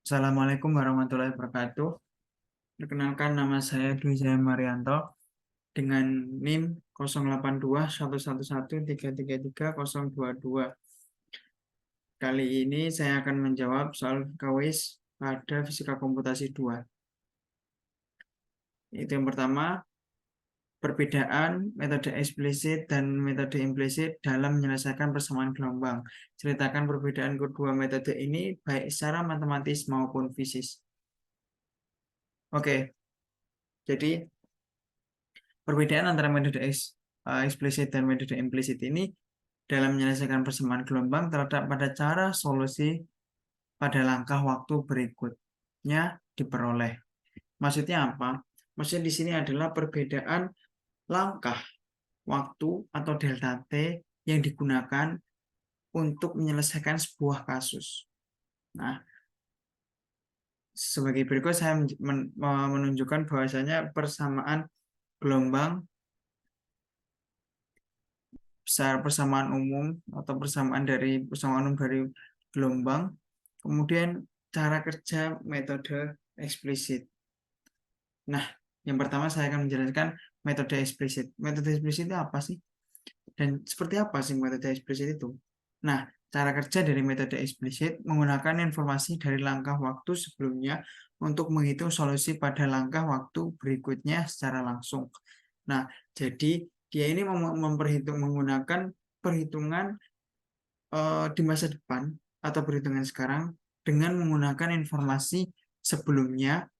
Assalamualaikum warahmatullahi wabarakatuh. Perkenalkan, nama saya Dwi Jaya Marianto dengan NIM 08211113330022. Kali ini saya akan menjawab soal KWIS pada Fisika Komputasi 2. Itu yang pertama, perbedaan metode eksplisit dan metode implisit dalam menyelesaikan persamaan gelombang. Ceritakan perbedaan kedua metode ini baik secara matematis maupun fisis. Oke, jadi perbedaan antara metode eksplisit dan metode implisit ini dalam menyelesaikan persamaan gelombang terletak pada cara solusi pada langkah waktu berikutnya diperoleh. Maksudnya apa? Maksudnya di sini adalah perbedaan langkah waktu atau delta T yang digunakan untuk menyelesaikan sebuah kasus. Nah, sebagai berikut saya menunjukkan bahwasanya persamaan gelombang persamaan umum atau persamaan umum dari gelombang, kemudian cara kerja metode eksplisit. Nah, yang pertama saya akan menjelaskan metode eksplisit. Metode eksplisit itu apa sih? Dan seperti apa sih metode eksplisit itu? Nah, cara kerja dari metode eksplisit menggunakan informasi dari langkah waktu sebelumnya untuk menghitung solusi pada langkah waktu berikutnya secara langsung. Nah, jadi dia ini menggunakan perhitungan di masa depan atau perhitungan sekarang dengan menggunakan informasi sebelumnya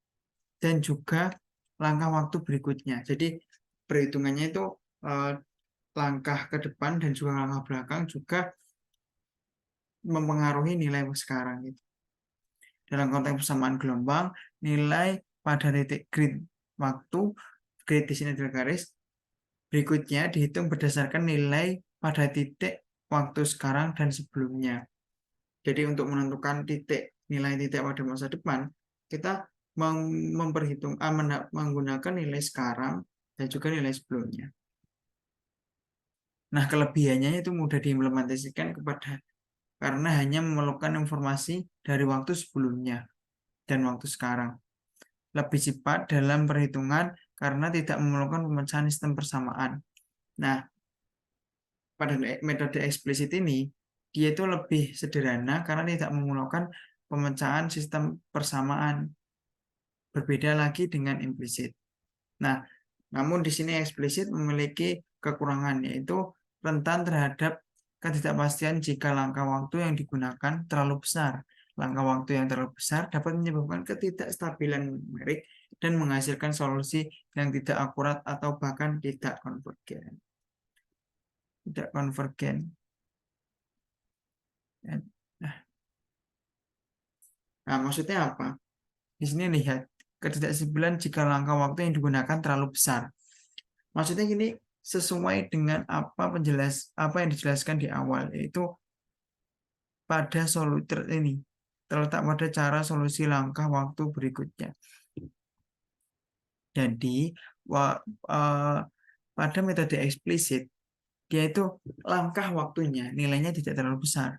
dan juga langkah waktu berikutnya. Jadi perhitungannya itu langkah ke depan dan juga langkah belakang juga mempengaruhi nilai sekarang. Dalam konteks persamaan gelombang, nilai pada titik grid waktu, grid di sini adalah garis, berikutnya dihitung berdasarkan nilai pada titik waktu sekarang dan sebelumnya. Jadi untuk menentukan nilai titik pada masa depan, kita menggunakan nilai sekarang dan juga nilai sebelumnya. Nah, kelebihannya itu mudah diimplementasikan karena hanya memerlukan informasi dari waktu sebelumnya dan waktu sekarang. Lebih cepat dalam perhitungan karena tidak memerlukan pemecahan sistem persamaan. Nah, pada metode eksplisit ini, dia itu lebih sederhana karena tidak memerlukan pemecahan sistem persamaan. Berbeda lagi dengan implisit. Nah, namun di sini eksplisit memiliki kekurangan, yaitu rentan terhadap ketidakpastian jika langkah waktu yang digunakan terlalu besar. Langkah waktu yang terlalu besar dapat menyebabkan ketidakstabilan numerik dan menghasilkan solusi yang tidak akurat atau bahkan tidak konvergen. Tidak konvergen. Nah, maksudnya apa? Di sini lihat ketidakstabilan jika langkah waktu yang digunakan terlalu besar. Maksudnya gini, sesuai dengan apa yang dijelaskan di awal, yaitu pada solusi ini terletak pada cara solusi langkah waktu berikutnya. Jadi pada metode eksplisit dia itu langkah waktunya nilainya tidak terlalu besar.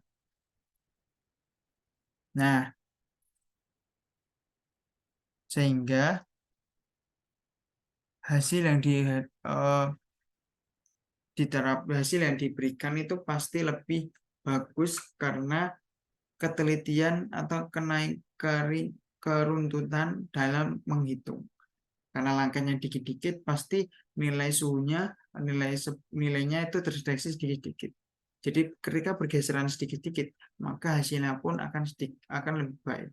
Nah, sehingga hasil yang hasil yang diberikan itu pasti lebih bagus karena ketelitian atau keruntutan dalam menghitung. Karena langkahnya dikit-dikit, pasti nilai suhunya, nilainya itu terdeteksi sedikit-dikit. Jadi ketika bergeseran sedikit-dikit, maka hasilnya pun akan lebih baik.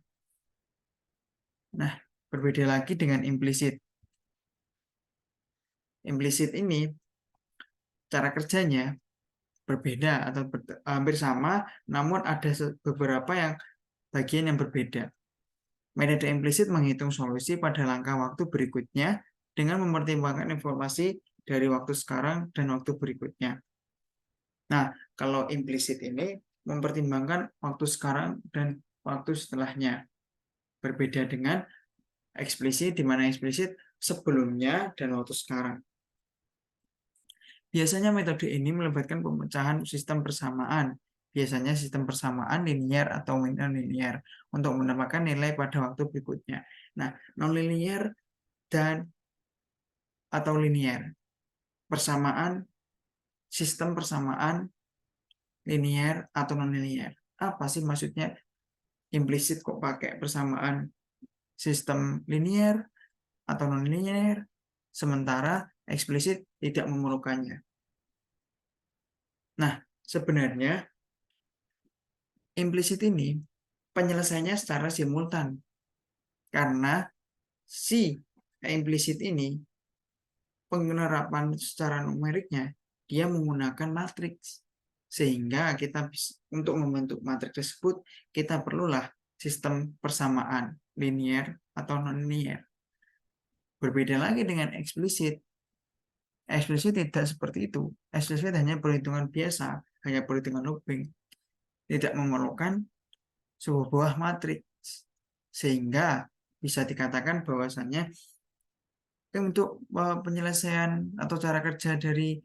Nah, berbeda lagi dengan implisit. Implisit ini cara kerjanya berbeda atau hampir sama, namun ada beberapa bagian yang berbeda. Metode implisit menghitung solusi pada langkah waktu berikutnya dengan mempertimbangkan informasi dari waktu sekarang dan waktu berikutnya. Nah, kalau implisit ini mempertimbangkan waktu sekarang dan waktu setelahnya. Berbeda dengan eksplisit, di mana eksplisit sebelumnya dan waktu sekarang. Biasanya metode ini melibatkan pemecahan sistem persamaan, biasanya sistem persamaan linear atau non-linear, untuk mendapatkan nilai pada waktu berikutnya. Nah, non-linear dan atau linear, persamaan, sistem persamaan linear atau non-linear. Apa sih maksudnya? Implisit kok pakai persamaan sistem linear atau non-linear, sementara eksplisit tidak memerlukannya. Nah, sebenarnya implisit ini penyelesaiannya secara simultan, karena si implisit ini penerapan secara numeriknya dia menggunakan matriks, sehingga kita untuk membentuk matriks tersebut kita perlulah sistem persamaan linear atau non-linear. Berbeda lagi dengan eksplisit. Eksplisit tidak seperti itu. Eksplisit hanya perhitungan biasa, hanya perhitungan looping, tidak memerlukan sebuah matriks, sehingga bisa dikatakan bahwasannya untuk penyelesaian atau cara kerja dari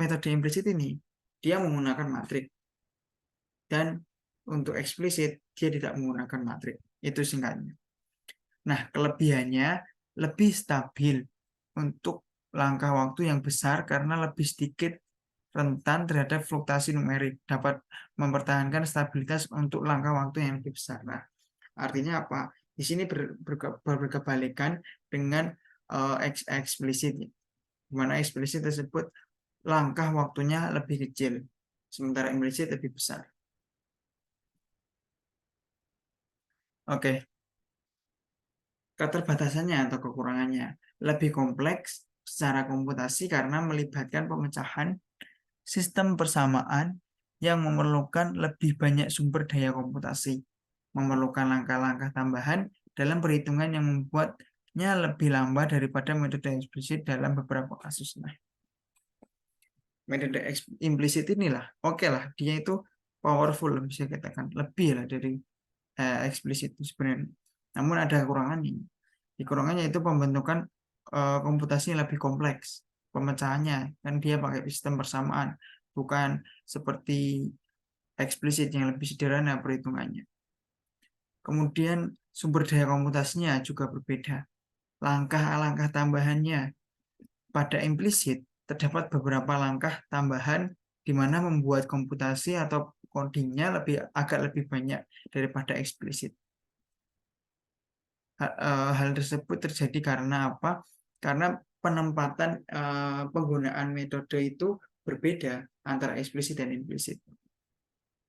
metode implisit ini dia menggunakan matriks, dan untuk eksplisit dia tidak menggunakan matriks. Itu singkatnya. Nah, kelebihannya lebih stabil untuk langkah waktu yang besar karena lebih sedikit rentan terhadap fluktuasi numerik, dapat mempertahankan stabilitas untuk langkah waktu yang lebih besar. Nah, artinya apa? Di sini berkebalikan dengan eksplisit, di mana eksplisit tersebut langkah waktunya lebih kecil, sementara implisit lebih besar. Oke. Keterbatasannya atau kekurangannya lebih kompleks secara komputasi karena melibatkan pemecahan sistem persamaan yang memerlukan lebih banyak sumber daya komputasi, memerlukan langkah-langkah tambahan dalam perhitungan yang membuatnya lebih lambat daripada metode eksplisit dalam beberapa kasus. Nah, metode implisit inilah, oke lah, dia itu powerful, bisa katakan lebih lah dari eksplisit itu sebenarnya. Namun ada kekurangannya. Kekurangannya itu pembentukan komputasi yang lebih kompleks, pemecahannya kan dia pakai sistem persamaan, bukan seperti eksplisit yang lebih sederhana perhitungannya. Kemudian sumber daya komputasinya juga berbeda. Langkah-langkah tambahannya pada implisit terdapat beberapa langkah tambahan di mana membuat komputasi atau codingnya agak lebih banyak daripada eksplisit. Hal tersebut terjadi karena apa? Karena penempatan penggunaan metode itu berbeda antara eksplisit dan implisit.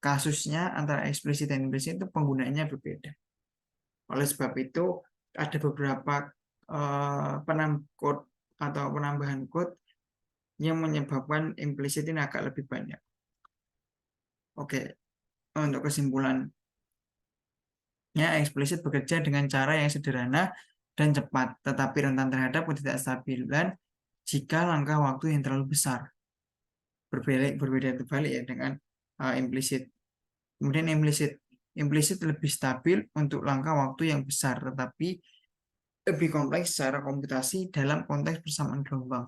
Kasusnya antara eksplisit dan implisit itu penggunaannya berbeda. Oleh sebab itu ada beberapa penambahan code yang menyebabkan implisit ini agak lebih banyak. Oke, untuk kesimpulan, eksplisit bekerja dengan cara yang sederhana dan cepat, tetapi rentan terhadap ketidakstabilan jika langkah waktu yang terlalu besar. Berbeda terbalik ya dengan implisit. Kemudian implisit lebih stabil untuk langkah waktu yang besar, tetapi lebih kompleks secara komputasi dalam konteks persamaan gelombang.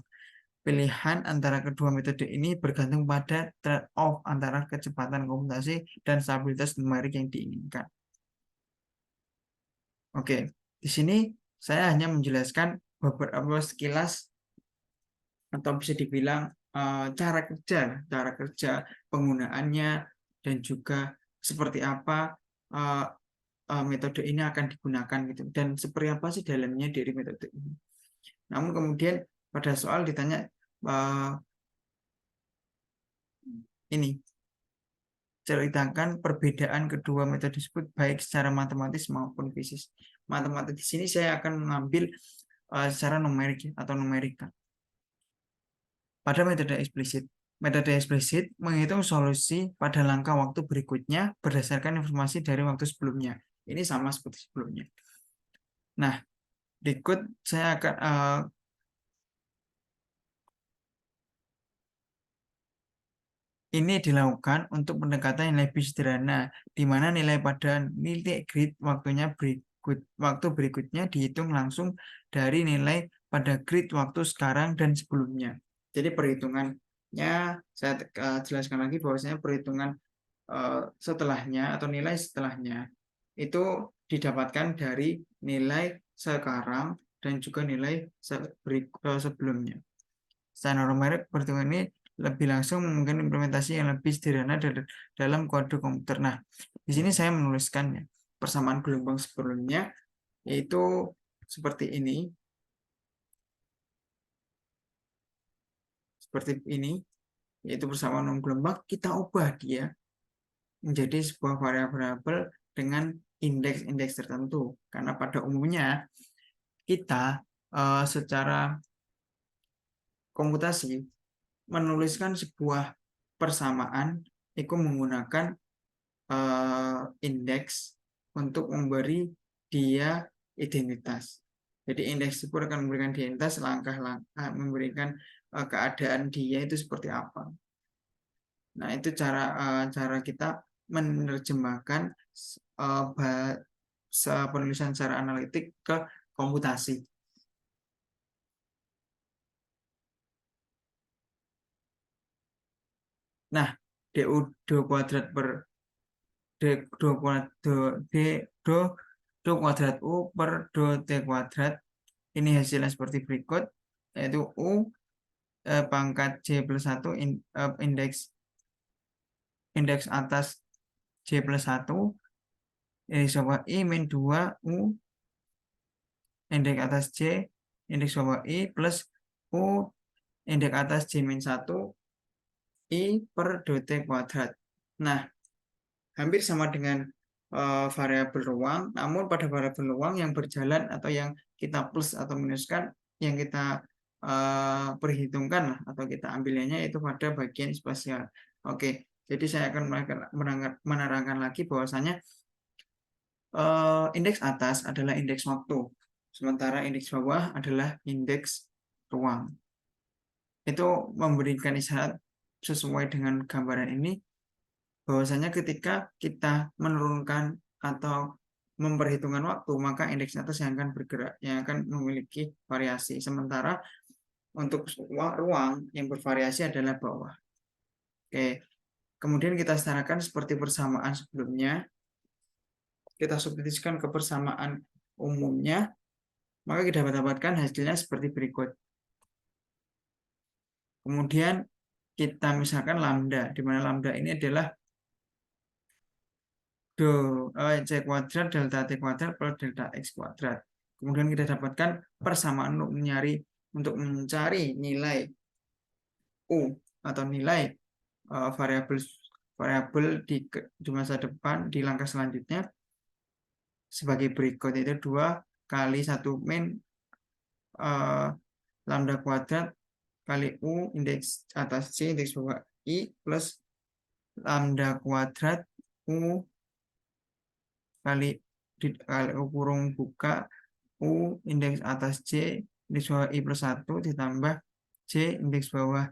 Pilihan antara kedua metode ini bergantung pada trade-off antara kecepatan komputasi dan stabilitas numerik yang diinginkan. Oke, di sini saya hanya menjelaskan beberapa sekilas atau bisa dibilang cara kerja penggunaannya, dan juga seperti apa metode ini akan digunakan gitu, dan seperti apa sih dalamnya dari metode ini. Namun kemudian pada soal ditanya ini, ceritakan perbedaan kedua metode tersebut baik secara matematis maupun fisik. Matematis di sini saya akan mengambil secara numerik atau numerika. Pada metode eksplisit menghitung solusi pada langkah waktu berikutnya berdasarkan informasi dari waktu sebelumnya. Ini sama seperti sebelumnya. Nah, berikut saya akan ini dilakukan untuk pendekatan yang lebih sederhana, di mana nilai pada nilai grid waktu berikutnya dihitung langsung dari nilai pada grid waktu sekarang dan sebelumnya. Jadi perhitungannya saya jelaskan lagi bahwasanya perhitungan setelahnya atau nilai setelahnya itu didapatkan dari nilai sekarang dan juga nilai sebelumnya. Secara numerik, perhitungan ini lebih langsung mungkin implementasi yang lebih sederhana dalam kode komputer. Nah, di sini saya menuliskannya. Persamaan gelombang sebelumnya yaitu seperti ini. Seperti ini, yaitu persamaan umum gelombang, kita ubah dia menjadi sebuah variabel dengan indeks-indeks tertentu. Karena pada umumnya kita secara komputasi menuliskan sebuah persamaan itu menggunakan indeks untuk memberi dia identitas. Jadi indeks itu akan memberikan identitas langkah-langkah, memberikan keadaan dia itu seperti apa. Nah, itu cara kita menerjemahkan penulisan secara analitik ke komputasi. Nah, DU2 kuadrat per D2 kuadrat D kuadrat U per D kuadrat ini hasilnya seperti berikut, yaitu U pangkat J plus 1 indeks atas J plus 1 indeks bawah I min 2 U indeks atas J indeks bawah I plus U indeks atas J min 1 I per DT kuadrat. Nah, hampir sama dengan variabel ruang, namun pada variabel ruang yang berjalan atau yang kita plus atau minuskan, yang kita perhitungkan atau kita ambilnya itu pada bagian spasial. Oke, jadi saya akan menerangkan lagi bahwasanya indeks atas adalah indeks waktu, sementara indeks bawah adalah indeks ruang. Itu memberikan isyarat sesuai dengan gambaran ini bahwasanya ketika kita menurunkan atau memperhitungkan waktu, maka indeks atas yang akan bergerak, yang akan memiliki variasi. Sementara untuk ruang yang bervariasi adalah bawah. Oke, kemudian kita setarakan seperti persamaan sebelumnya. Kita substitusikan ke persamaan umumnya, maka kita dapatkan hasilnya seperti berikut. Kemudian kita misalkan lambda, di mana lambda ini adalah C kuadrat delta T kuadrat plus delta X kuadrat. Kemudian kita dapatkan persamaan untuk mencari nilai U atau nilai variabel di masa depan di langkah selanjutnya sebagai berikut, yaitu 2 kali 1 min lambda kuadrat kali U indeks atas C indeks bawah I plus lambda kuadrat U kali kurung buka U indeks atas C indeks bawah I plus 1 ditambah C indeks bawah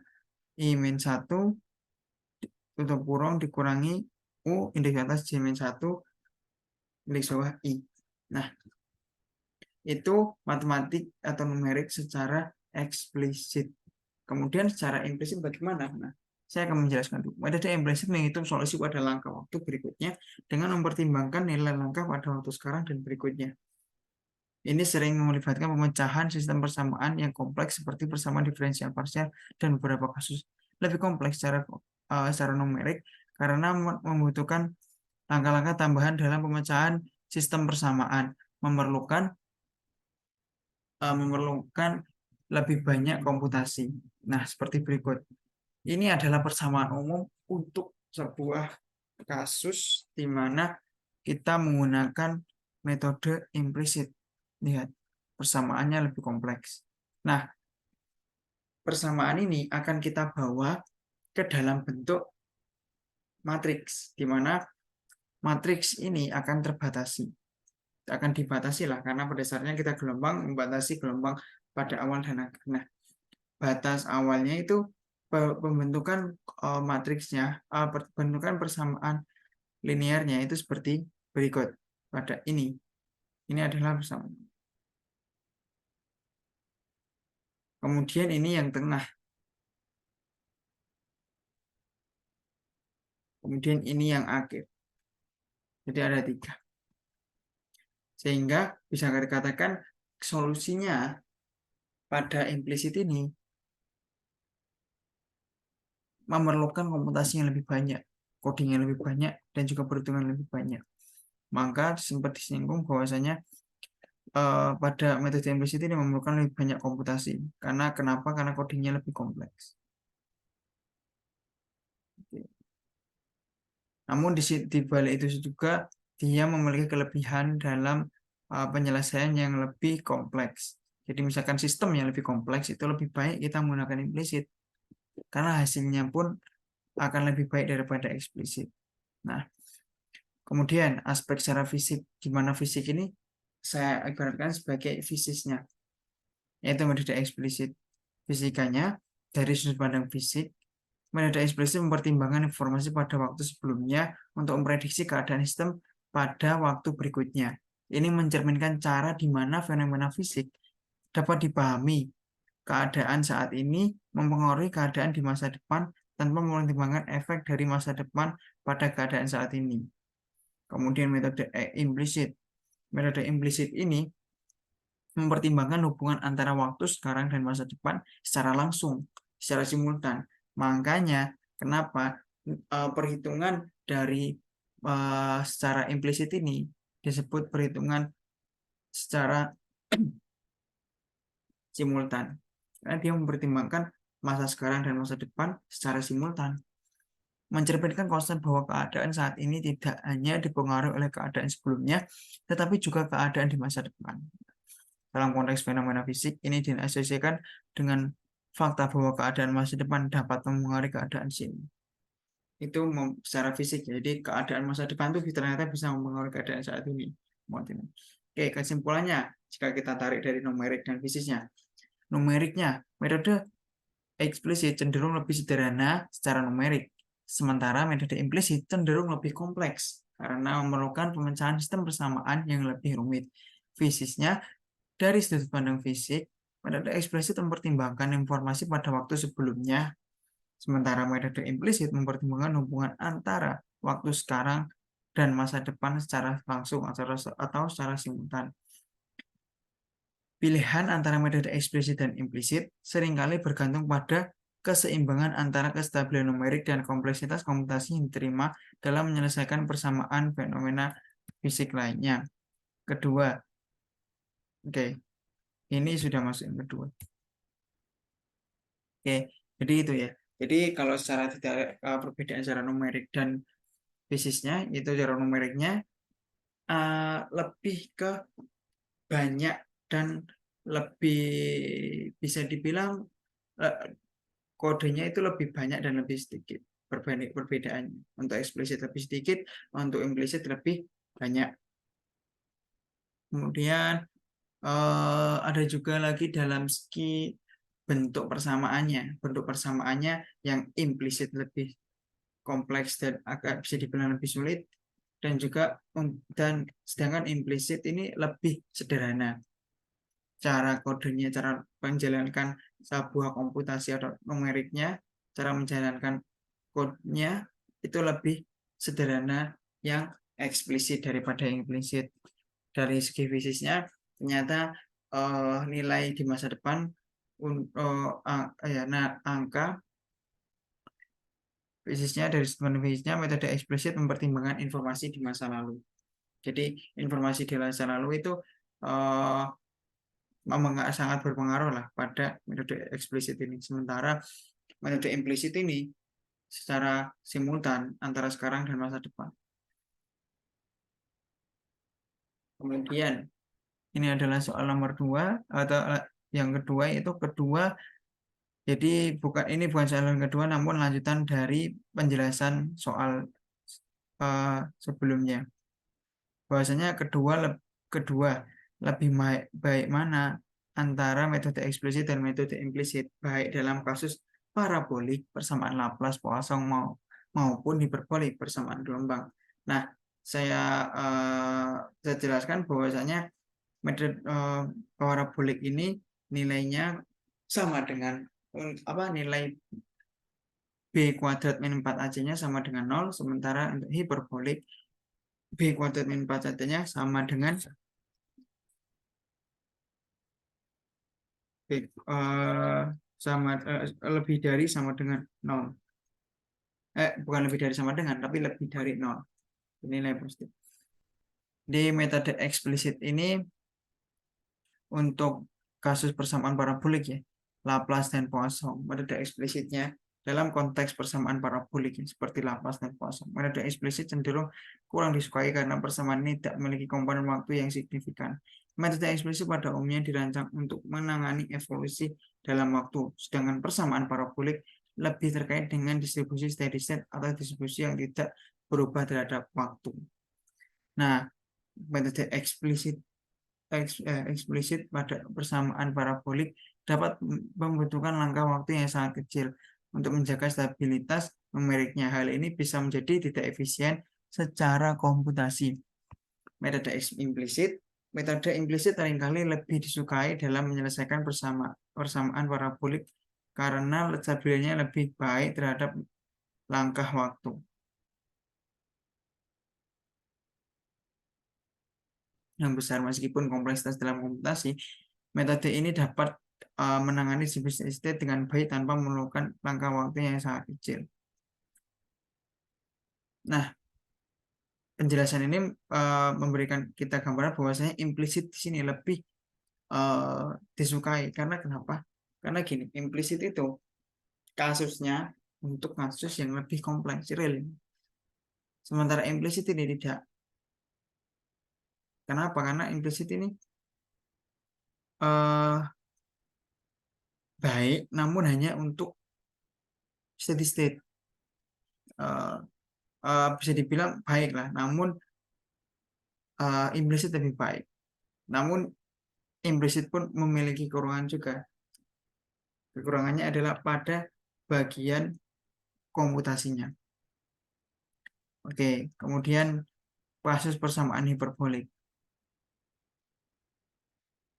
I min 1 tutup kurung dikurangi U indeks atas J min 1 indeks bawah I. Nah, itu matematik atau numerik secara eksplisit. Kemudian secara implisit bagaimana? Nah, saya akan menjelaskan dulu. Metode implisit menghitung solusi pada langkah waktu berikutnya dengan mempertimbangkan nilai langkah pada waktu sekarang dan berikutnya. Ini sering melibatkan pemecahan sistem persamaan yang kompleks seperti persamaan diferensial parsial dan beberapa kasus lebih kompleks secara numerik karena membutuhkan langkah-langkah tambahan dalam pemecahan sistem persamaan, memerlukan lebih banyak komputasi. Nah, seperti berikut. Ini adalah persamaan umum untuk sebuah kasus di mana kita menggunakan metode implisit. Lihat, persamaannya lebih kompleks. Nah, persamaan ini akan kita bawa ke dalam bentuk matriks, di mana matriks ini akan terbatasi. Akan dibatasi lah, karena pada dasarnya kita gelombang membatasi gelombang pada awal dan akhir. Nah, batas awalnya itu pembentukan matriksnya, pembentukan persamaan linearnya itu seperti berikut. Pada ini adalah persamaan. Kemudian ini yang tengah. kemudian ini yang akhir. Jadi ada 3. Sehingga bisa dikatakan solusinya pada implisit ini memerlukan komputasi yang lebih banyak, coding yang lebih banyak, dan juga perhitungan lebih banyak. Maka sempat disinggung bahwasanya pada metode implisit ini memerlukan lebih banyak komputasi. Kenapa? Karena codingnya lebih kompleks. Namun di balik itu juga dia memiliki kelebihan dalam penyelesaian yang lebih kompleks. Jadi misalkan sistem yang lebih kompleks itu lebih baik kita menggunakan implisit karena hasilnya pun akan lebih baik daripada eksplisit. Nah, kemudian aspek secara fisik, gimana fisik ini saya ibaratkan sebagai fisisnya, yaitu metode eksplisit. Fisikanya dari sudut pandang fisik, metode eksplisit mempertimbangkan informasi pada waktu sebelumnya untuk memprediksi keadaan sistem pada waktu berikutnya. Ini mencerminkan cara di mana fenomena fisik dapat dipahami. Keadaan saat ini mempengaruhi keadaan di masa depan tanpa mempertimbangkan efek dari masa depan pada keadaan saat ini. Kemudian metode implisit. Metode implisit ini mempertimbangkan hubungan antara waktu sekarang dan masa depan secara langsung, secara simultan. Makanya kenapa perhitungan dari secara implisit ini disebut perhitungan secara simultan. Karena dia mempertimbangkan masa sekarang dan masa depan secara simultan. Mencerminkan konsep bahwa keadaan saat ini tidak hanya dipengaruhi oleh keadaan sebelumnya, tetapi juga keadaan di masa depan. Dalam konteks fenomena fisik, ini diasosiasikan dengan fakta bahwa keadaan masa depan dapat mempengaruhi keadaan sini. Itu secara fisik, jadi keadaan masa depan itu ternyata bisa mempengaruhi keadaan saat ini. Oke, kesimpulannya, jika kita tarik dari numerik dan fisisnya. Numeriknya, metode eksplisit cenderung lebih sederhana secara numerik, sementara metode implisit cenderung lebih kompleks karena memerlukan pemecahan sistem persamaan yang lebih rumit. Fisisnya, dari sudut pandang fisik, metode eksplisit mempertimbangkan informasi pada waktu sebelumnya, sementara metode implisit mempertimbangkan hubungan antara waktu sekarang dan masa depan secara langsung atau secara simultan. Pilihan antara metode eksplisit dan implisit seringkali bergantung pada keseimbangan antara kestabilan numerik dan kompleksitas komputasi yang diterima dalam menyelesaikan persamaan fenomena fisik lainnya. Kedua, oke, ini sudah masuk yang kedua. Oke, jadi itu ya. Jadi kalau secara perbedaan secara numerik dan fisisnya, itu secara numeriknya lebih ke banyak dan lebih bisa dibilang kodenya itu lebih banyak dan lebih sedikit perbedaannya. Untuk eksplisit lebih sedikit, untuk implisit lebih banyak. Kemudian ada juga lagi dalam segi bentuk persamaannya. Bentuk persamaannya yang implisit lebih kompleks dan agak bisa dibilang lebih sulit, dan juga sedangkan implisit ini lebih sederhana. Cara kodenya, cara menjalankan sebuah komputasi atau numeriknya, cara menjalankan kodenya itu lebih sederhana yang eksplisit daripada yang implisit. Dari segi fisisnya ternyata nilai di masa depan angka fisisnya, dari sudut fisisnya metode eksplisit mempertimbangkan informasi di masa lalu. Jadi informasi di masa lalu itu sangat berpengaruh lah pada metode eksplisit ini. Sementara metode implisit ini secara simultan antara sekarang dan masa depan. Kemudian ini adalah soal nomor 2 atau yang kedua, yaitu kedua. Jadi ini bukan soal yang kedua, namun lanjutan dari penjelasan soal sebelumnya. Bahwasanya kedua lebih baik mana antara metode eksplisit dan metode implisit, baik dalam kasus parabolik persamaan Laplace Poisson maupun hiperbolik persamaan gelombang. Nah, saya jelaskan bahwasanya metode parabolik ini nilainya sama dengan nilai B kuadrat min 4AC-nya sama dengan 0, sementara untuk hiperbolik B kuadrat min 4AC-nya sama dengan B, lebih dari sama dengan 0. Bukan lebih dari sama dengan, tapi lebih dari 0. Ini nilai positif. Di metode eksplisit ini untuk kasus persamaan parabolik ya, Laplace dan Poisson. Metode eksplisitnya dalam konteks persamaan parabolik ya, seperti Laplace dan Poisson. Metode eksplisit cenderung kurang disukai karena persamaan ini tidak memiliki komponen waktu yang signifikan. Metode eksplisit pada umumnya dirancang untuk menangani evolusi dalam waktu, sedangkan persamaan parabolik lebih terkait dengan distribusi steady state atau distribusi yang tidak berubah terhadap waktu. Nah, metode eksplisit pada persamaan parabolik dapat membutuhkan langkah waktu yang sangat kecil untuk menjaga stabilitas numeriknya. Hal ini bisa menjadi tidak efisien secara komputasi. Metode implisit seringkali lebih disukai dalam menyelesaikan persamaan parabolik karena stabilitasnya lebih baik terhadap langkah waktu. Yang besar. Meskipun kompleksitas dalam komputasi, metode ini dapat menangani distribusi state dengan baik tanpa memerlukan langkah waktu yang sangat kecil. Nah, penjelasan ini memberikan kita gambaran bahwasanya implisit di sini lebih disukai. Karena kenapa? Karena gini, implisit itu kasusnya untuk kasus yang lebih kompleks, real. Sementara implisit ini tidak. Kenapa? Karena implisit ini baik, namun hanya untuk steady state. Bisa dibilang baik lah, namun implisit lebih baik. Namun implisit pun memiliki kekurangan juga. Kekurangannya adalah pada bagian komputasinya. Oke, kemudian kasus persamaan hiperbolik.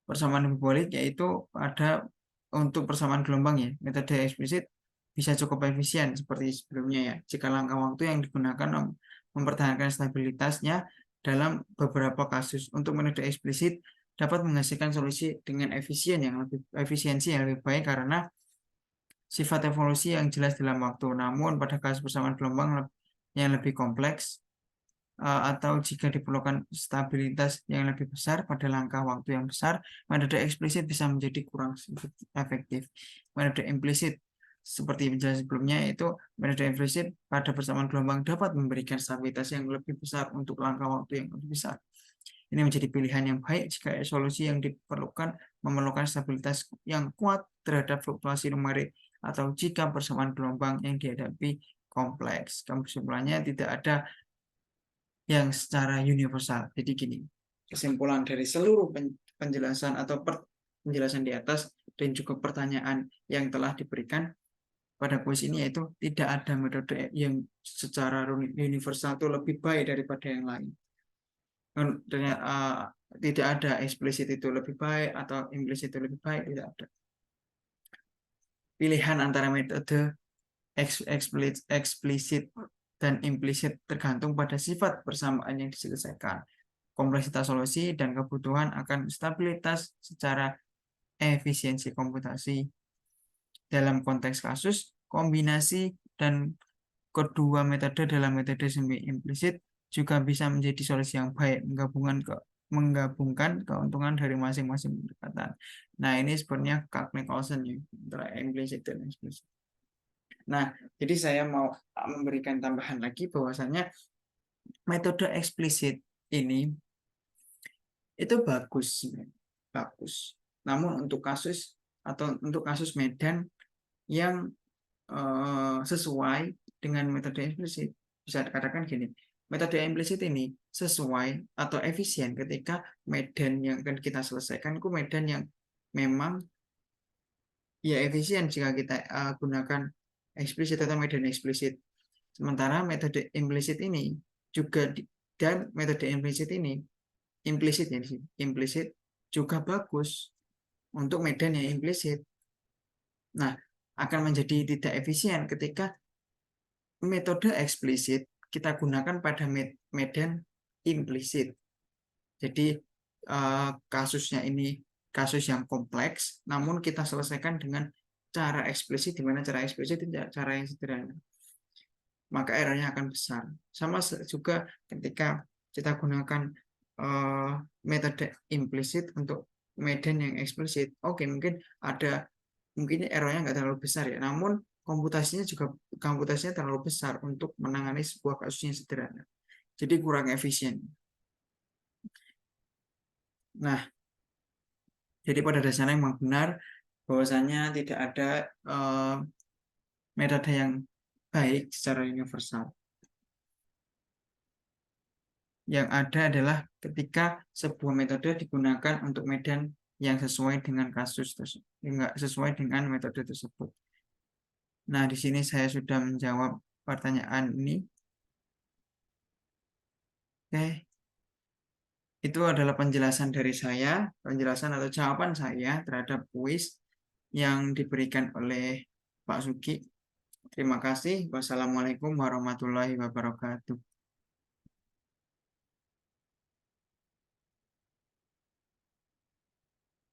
Persamaan hiperbolik yaitu ada untuk persamaan gelombang ya. Metode eksplisit bisa cukup efisien seperti sebelumnya ya. Jika langkah waktu yang digunakan mempertahankan stabilitasnya dalam beberapa kasus. Untuk metode eksplisit dapat menghasilkan solusi dengan efisiensi yang lebih baik karena sifat evolusi yang jelas dalam waktu. Namun pada kasus persamaan gelombang yang lebih kompleks atau jika diperlukan stabilitas yang lebih besar pada langkah waktu yang besar, metode eksplisit bisa menjadi kurang efektif. Metode implisit seperti penjelasan sebelumnya, yaitu metode implisit pada persamaan gelombang dapat memberikan stabilitas yang lebih besar untuk langkah waktu yang lebih besar. Ini menjadi pilihan yang baik jika solusi yang diperlukan memerlukan stabilitas yang kuat terhadap fluktuasi numerik atau jika persamaan gelombang yang dihadapi kompleks. Kesimpulannya tidak ada yang secara universal. Jadi gini, kesimpulan dari seluruh penjelasan atau penjelasan di atas dan juga pertanyaan yang telah diberikan pada kuis ini yaitu tidak ada metode yang secara universal itu lebih baik daripada yang lain. Tidak ada eksplisit itu lebih baik atau implisit itu lebih baik, tidak ada. Pilihan antara metode eksplisit dan implisit tergantung pada sifat persamaan yang diselesaikan, kompleksitas solusi, dan kebutuhan akan stabilitas secara efisiensi komputasi. Dalam konteks kasus, kombinasi dan kedua metode dalam metode semi implisit juga bisa menjadi solusi yang baik, menggabungkan keuntungan dari masing-masing pendekatan. Nah, ini sebenarnya Kac-Nicolson ya, antara implisit dan eksplisit. Nah, jadi saya mau memberikan tambahan lagi bahwasannya metode eksplisit ini itu bagus. Namun untuk kasus medan yang sesuai dengan metode eksplisit, bisa dikatakan gini, metode implisit ini sesuai atau efisien ketika medan yang akan kita selesaikan itu medan yang memang ya efisien jika kita gunakan eksplisit atau medan eksplisit. Sementara metode implisit ini juga dan metode implisit ini implisit juga bagus untuk medan yang implisit. Nah, akan menjadi tidak efisien ketika metode eksplisit kita gunakan pada medan implisit. Jadi kasusnya ini kasus yang kompleks, namun kita selesaikan dengan cara eksplisit, di mana cara eksplisit tidak cara yang sederhana. Maka errornya akan besar. Sama juga ketika kita gunakan metode implisit untuk medan yang eksplisit. Oke, mungkin errornya nggak terlalu besar ya, namun komputasinya terlalu besar untuk menangani sebuah kasus yang sederhana. Jadi kurang efisien. Nah, jadi pada dasarnya memang benar bahwasanya tidak ada metode yang baik secara universal. Yang ada adalah ketika sebuah metode digunakan untuk medan yang sesuai dengan kasus tersebut, enggak sesuai dengan metode tersebut. Nah, di sini saya sudah menjawab pertanyaan ini. Oke. Itu adalah penjelasan dari saya, penjelasan atau jawaban saya terhadap kuis yang diberikan oleh Pak Sugi. Terima kasih. Wassalamualaikum warahmatullahi wabarakatuh.